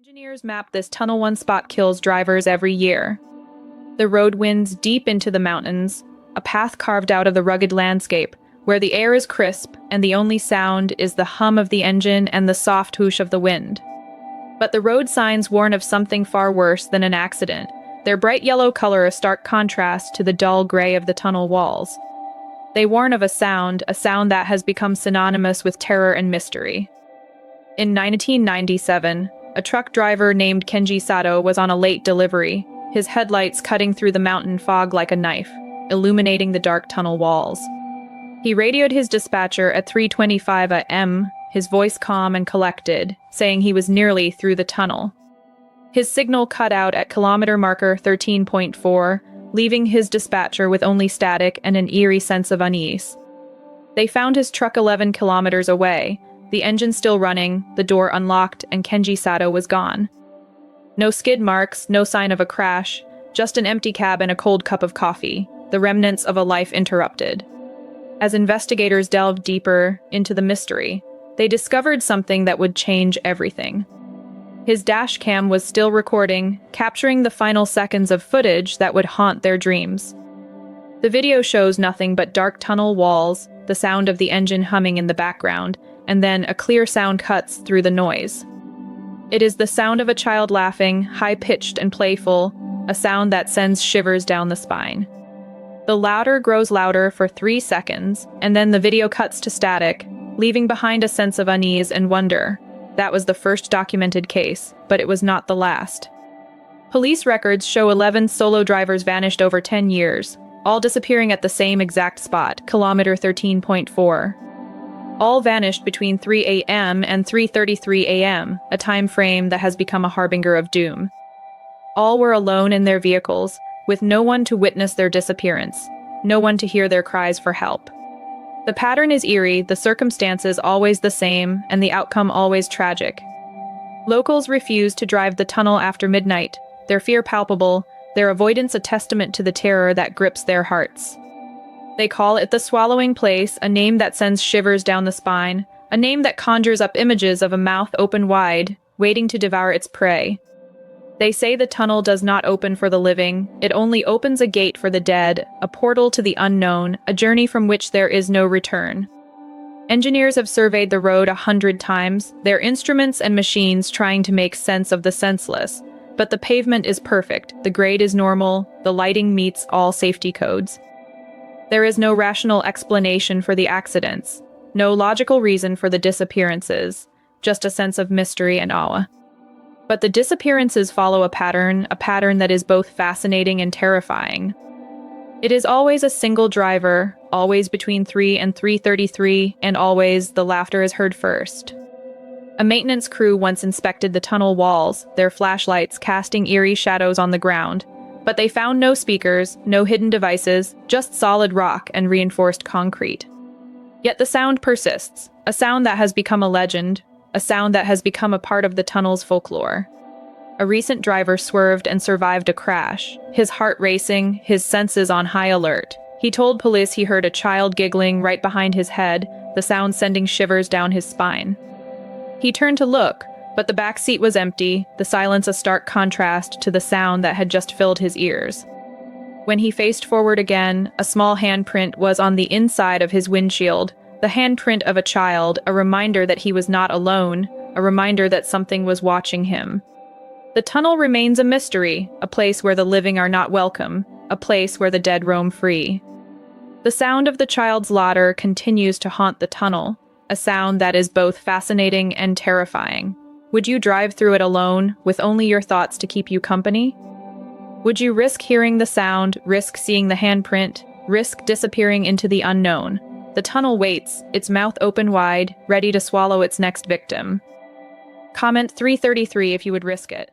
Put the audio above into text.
Engineers map this tunnel. One spot kills drivers every year. The road winds deep into the mountains, a path carved out of the rugged landscape, where the air is crisp and the only sound is the hum of the engine and the soft whoosh of the wind. But the road signs warn of something far worse than an accident, their bright yellow color a stark contrast to the dull gray of the tunnel walls. They warn of a sound that has become synonymous with terror and mystery. In 1997, a truck driver named Kenji Sato was on a late delivery, his headlights cutting through the mountain fog like a knife, illuminating the dark tunnel walls. He radioed his dispatcher at 3:25 a.m., his voice calm and collected, saying he was nearly through the tunnel. His signal cut out at kilometer marker 13.4, leaving his dispatcher with only static and an eerie sense of unease. They found his truck 11 kilometers away, the engine still running, the door unlocked, and Kenji Sato was gone. No skid marks, no sign of a crash, just an empty cab and a cold cup of coffee, the remnants of a life interrupted. As investigators delved deeper into the mystery, they discovered something that would change everything. His dashcam was still recording, capturing the final seconds of footage that would haunt their dreams. The video shows nothing but dark tunnel walls, the sound of the engine humming in the background, and then a clear sound cuts through the noise. It is the sound of a child laughing, high-pitched and playful, a sound that sends shivers down the spine. The louder grows louder for 3 seconds, and then the video cuts to static, leaving behind a sense of unease and wonder. That was the first documented case, but it was not the last. Police records show 11 solo drivers vanished over 10 years, all disappearing at the same exact spot, kilometer 13.4. All vanished between 3 a.m. and 3:33 a.m., a time frame that has become a harbinger of doom. All were alone in their vehicles, with no one to witness their disappearance, no one to hear their cries for help. The pattern is eerie, the circumstances always the same, and the outcome always tragic. Locals refuse to drive the tunnel after midnight, their fear palpable, their avoidance a testament to the terror that grips their hearts. They call it the swallowing place, a name that sends shivers down the spine, a name that conjures up images of a mouth open wide, waiting to devour its prey. They say the tunnel does not open for the living, it only opens a gate for the dead, a portal to the unknown, a journey from which there is no return. Engineers have surveyed the road 100 times, their instruments and machines trying to make sense of the senseless. But the pavement is perfect, the grade is normal, the lighting meets all safety codes. There is no rational explanation for the accidents, no logical reason for the disappearances, just a sense of mystery and awe. But the disappearances follow a pattern that is both fascinating and terrifying. It is always a single driver, always between 3 and 3:33, and always the laughter is heard first. A maintenance crew once inspected the tunnel walls, their flashlights casting eerie shadows on the ground. But they found no speakers, no hidden devices, just solid rock and reinforced concrete. Yet the sound persists, a sound that has become a legend, a sound that has become a part of the tunnel's folklore. A recent driver swerved and survived a crash, his heart racing, his senses on high alert. He told police he heard a child giggling right behind his head, the sound sending shivers down his spine. He turned to look, but the back seat was empty, the silence a stark contrast to the sound that had just filled his ears. When he faced forward again, a small handprint was on the inside of his windshield, the handprint of a child, a reminder that he was not alone, a reminder that something was watching him. The tunnel remains a mystery, a place where the living are not welcome, a place where the dead roam free. The sound of the child's laughter continues to haunt the tunnel, a sound that is both fascinating and terrifying. Would you drive through it alone, with only your thoughts to keep you company? Would you risk hearing the sound, risk seeing the handprint, risk disappearing into the unknown? The tunnel waits, its mouth open wide, ready to swallow its next victim. Comment 333 if you would risk it.